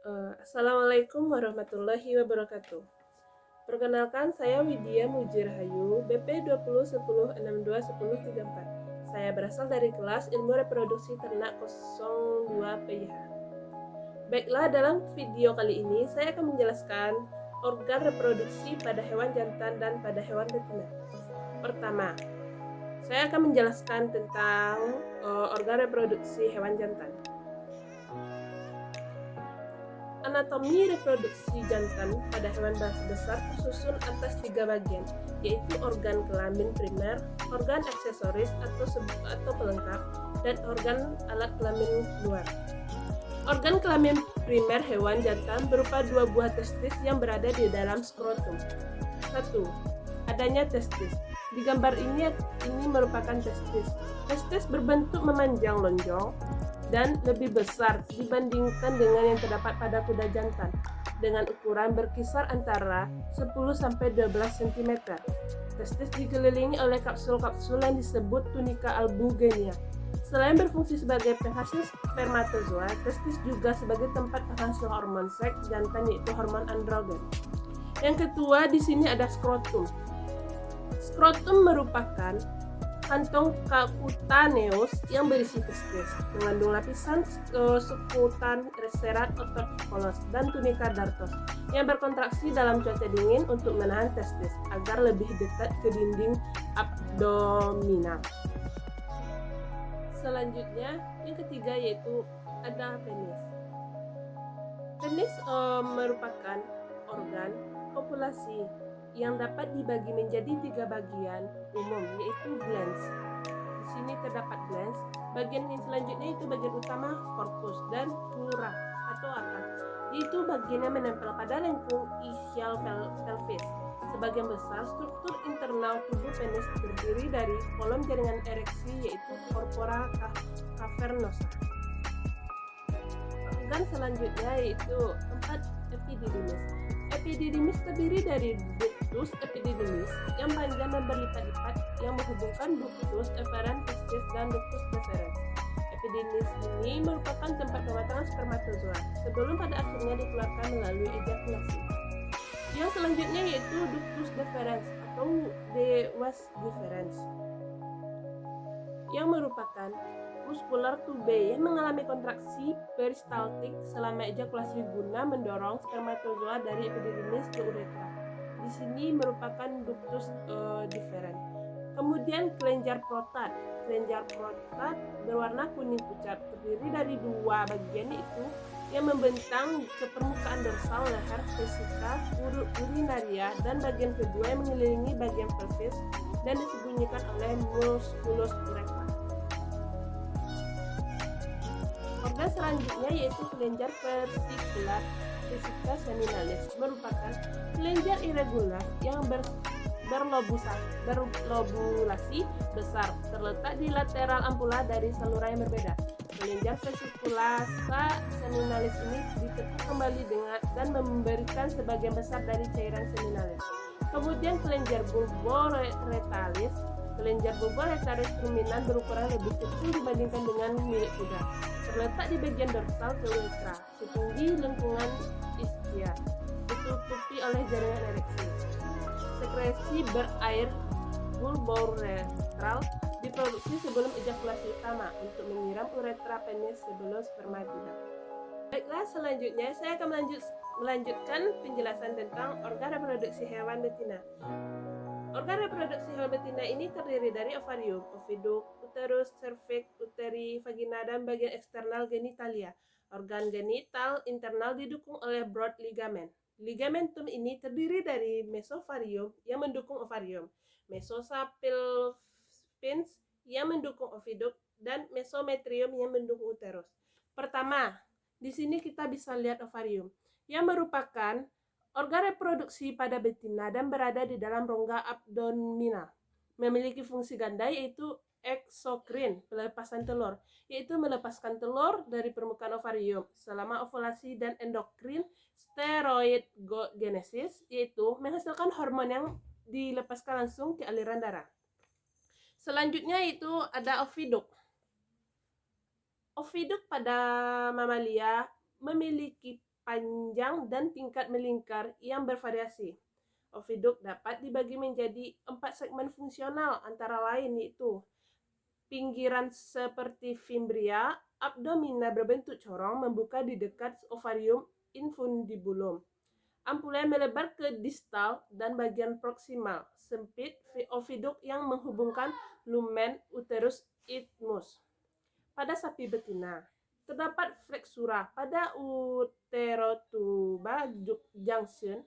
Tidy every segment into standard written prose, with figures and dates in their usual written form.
Assalamualaikum warahmatullahi wabarakatuh. Perkenalkan, saya Widya Mujirahayu, BP 2010621034. Saya berasal dari kelas Ilmu Reproduksi Ternak 02 PIH. Baiklah, dalam video kali ini saya akan menjelaskan organ reproduksi pada hewan jantan dan pada hewan betina. Pertama, saya akan menjelaskan tentang organ reproduksi hewan jantan. Anatomi reproduksi jantan pada hewan besar tersusun atas 3 bagian, yaitu organ kelamin primer, organ aksesoris atau pelengkap, dan organ alat kelamin luar. Organ kelamin primer hewan jantan berupa 2 buah testis yang berada di dalam skrotum. 1. Adanya testis. Di gambar ini merupakan testis. Testis berbentuk memanjang lonjong dan lebih besar dibandingkan dengan yang terdapat pada kuda jantan, dengan ukuran berkisar antara 10-12 cm. Testis dikelilingi oleh kapsul-kapsul yang disebut tunika albugenia. Selain berfungsi sebagai penghasil spermatozoa, testis juga sebagai tempat penghasil hormon seks jantan, yaitu hormon androgen. Yang kedua, di sini ada skrotum. Skrotum merupakan kantong cutaneus yang berisi testis, mengandung lapisan subkutan, serat otot polos, dan tunika dartos yang berkontraksi dalam cuaca dingin untuk menahan testis agar lebih dekat ke dinding abdominal. Selanjutnya, yang ketiga yaitu ada penis. Penis merupakan organ kopulasi yang dapat dibagi menjadi 3 bagian umum, yaitu glans. Di sini terdapat glans. Bagian yang selanjutnya itu bagian utama corpus dan dura atau akar, yaitu bagian yang menempel pada lengkung ischial pelvis. Sebagian besar struktur internal tubuh penis terdiri dari kolom jaringan ereksi, yaitu corpora cavernosa. Organ selanjutnya yaitu 4. Epididymis. Epididymis terdiri dari ductus epididymis yang panjang dan berlipat-lipat yang menghubungkan ductus efferens testis dan ductus deferens. Epididymis ini merupakan tempat pematangan spermatozoa sebelum pada akhirnya dikeluarkan melalui ejakulasi. Yang selanjutnya yaitu ductus deferens atau de vas deferens, yang merupakan muskular tube yang mengalami kontraksi peristaltik selama ejakulasi guna mendorong spermatozoa dari epididymis ke uretra. Di sini merupakan ductus deferens. Kemudian kelenjar prostat. Kelenjar prostat berwarna kuning pucat, terdiri dari 2 bagian, yaitu yang membentang ke permukaan dorsal leher vesika urinaria dan bagian kedua yang mengelilingi bagian pelvis dan disembunyikan oleh musculus uretra. Organ selanjutnya yaitu kelenjar versikular vesika seminalis, merupakan kelenjar irregular yang berlobulasi besar, terletak di lateral ampula dari saluran yang berbeda. Kelenjar vesikulasa seminalis ini ditekuk kembali dan memberikan sebagian besar dari cairan seminalis. Kemudian kelenjar bulboretalis. Kelenjar bulboretalis ruminan berukuran lebih kecil dibandingkan dengan milik kuda, terletak di bagian dorsal ke uretra, setinggi lengkungan ischia, ditutupi oleh jaringan ereksi. Sekresi berair bulboretral diproduksi sebelum ejakulasi utama untuk menyiram uretra penis sebelum sperma tiba. Baiklah, selanjutnya saya akan melanjutkan penjelasan tentang organ reproduksi hewan betina. Organ reproduksi hewan betina ini terdiri dari ovarium, oviduk, uterus, cervix, uteri, vagina, dan bagian eksternal genitalia. Organ genital internal didukung oleh broad ligament. Ligamentum ini terdiri dari mesovarium yang mendukung ovarium, mesosapilpins yang mendukung oviduk, dan mesometrium yang mendukung uterus. Pertama, di sini kita bisa lihat ovarium, yang merupakan organ reproduksi pada betina dan berada di dalam rongga abdominal. Memiliki fungsi ganda yaitu eksokrin, pelepasan telur, yaitu melepaskan telur dari permukaan ovarium selama ovulasi, dan endokrin steroidogenesis, yaitu menghasilkan hormon yang dilepaskan langsung ke aliran darah. Selanjutnya yaitu ada oviduk. Oviduk pada mamalia memiliki panjang dan tingkat melingkar yang bervariasi. Oviduk dapat dibagi menjadi 4 segmen fungsional, antara lain yaitu pinggiran seperti fimbria, abdomina berbentuk corong membuka di dekat ovarium infundibulum. Ampula yang melebar ke distal dan bagian proksimal, sempit oviduk yang menghubungkan lumen uterus isthmus. Pada sapi betina, terdapat flexura pada uterotuba junction,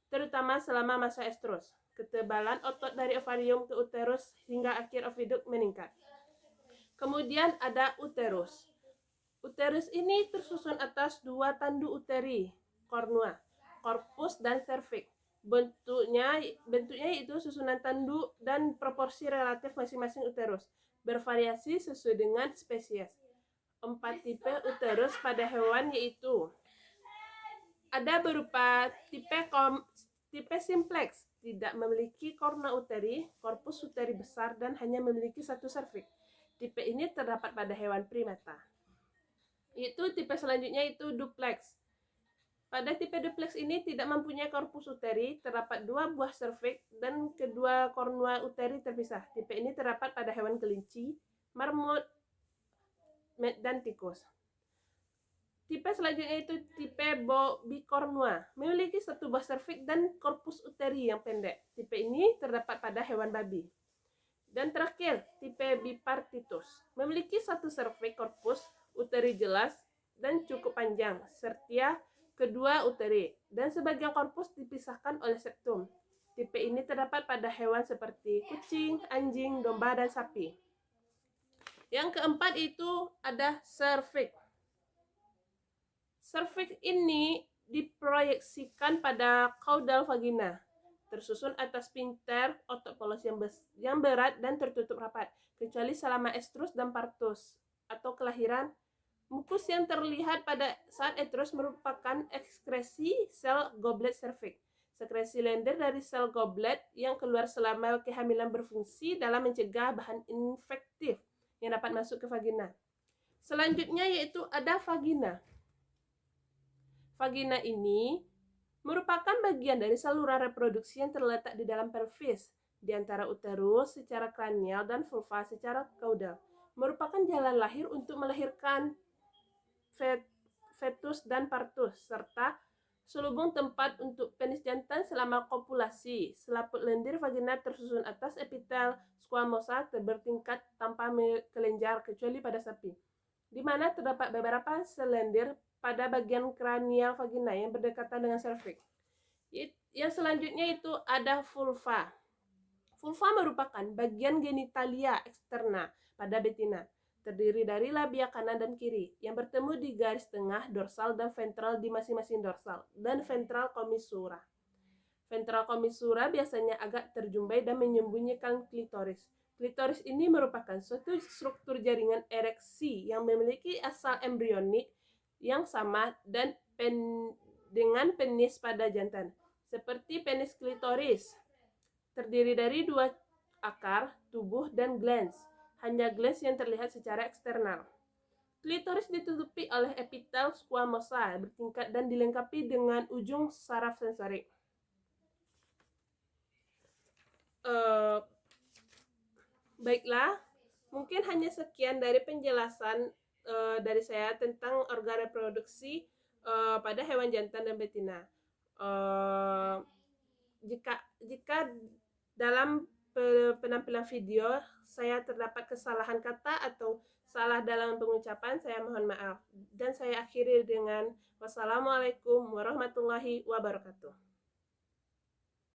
terutama selama masa estrus. Ketebalan otot dari ovarium ke uterus hingga akhir oviduk meningkat. Kemudian ada uterus. Uterus ini tersusun atas 2 tandu uteri, kornua, korpus dan serviks. Bentuknya yaitu susunan tandu dan proporsi relatif masing-masing uterus. Bervariasi sesuai dengan spesies. 4 tipe uterus pada hewan yaitu ada berupa tipe simplex, tidak memiliki korna uteri, korpus uteri besar, dan hanya memiliki 1 serviks. Tipe ini terdapat pada hewan primata. Itu tipe selanjutnya itu duplex. Pada tipe duplex ini tidak mempunyai korpus uteri, terdapat 2 buah serviks dan kedua kornua uteri terpisah. Tipe ini terdapat pada hewan kelinci, marmut, dan tikus. Tipe selanjutnya itu tipe bikornua, memiliki 1 buah serviks dan korpus uteri yang pendek. Tipe ini terdapat pada hewan babi. Dan terakhir, tipe bipartitus, memiliki 1 serviks, korpus uteri jelas dan cukup panjang, serta kedua uteri, dan sebagian korpus dipisahkan oleh septum. Tipe ini terdapat pada hewan seperti kucing, anjing, domba, dan sapi. Yang keempat itu ada serviks. Serviks ini diproyeksikan pada caudal vagina, tersusun atas sphincter otot polos yang berat dan tertutup rapat, kecuali selama estrus dan partus atau kelahiran. Mukus yang terlihat pada saat estrus merupakan ekskresi sel goblet cervix. Sekresi lendir dari sel goblet yang keluar selama kehamilan berfungsi dalam mencegah bahan infektif yang dapat masuk ke vagina. Selanjutnya yaitu ada vagina. Vagina ini merupakan bagian dari saluran reproduksi yang terletak di dalam pelvis, di antara uterus secara kranial dan vulva secara caudal. Merupakan jalan lahir untuk melahirkan fetus dan partus, serta selubung tempat untuk penis jantan selama kopulasi. Selaput lendir vagina tersusun atas epitel squamosa bertingkat tanpa kelenjar kecuali pada sapi, di mana terdapat beberapa sel lendir pada bagian kranial vagina yang berdekatan dengan serviks. Yang selanjutnya itu ada vulva. Vulva merupakan bagian genitalia eksterna pada betina, terdiri dari labia kanan dan kiri yang bertemu di garis tengah dorsal dan ventral di masing-masing dorsal dan ventral commissura. Ventral commissura biasanya agak terjumpai dan menyembunyikan klitoris. Klitoris ini merupakan suatu struktur jaringan ereksi yang memiliki asal embrionik yang sama dan dengan penis pada jantan, seperti penis klitoris. Terdiri dari 2 akar, tubuh, dan glans. Hanya glans yang terlihat secara eksternal. Klitoris ditutupi oleh epitel squamosa bertingkat dan dilengkapi dengan ujung saraf sensorik. Baiklah, mungkin hanya sekian dari penjelasan dari saya tentang organ reproduksi pada hewan jantan dan betina. Jika dalam penampilan video saya terdapat kesalahan kata atau salah dalam pengucapan, saya mohon maaf. Dan saya akhiri dengan wassalamualaikum warahmatullahi wabarakatuh.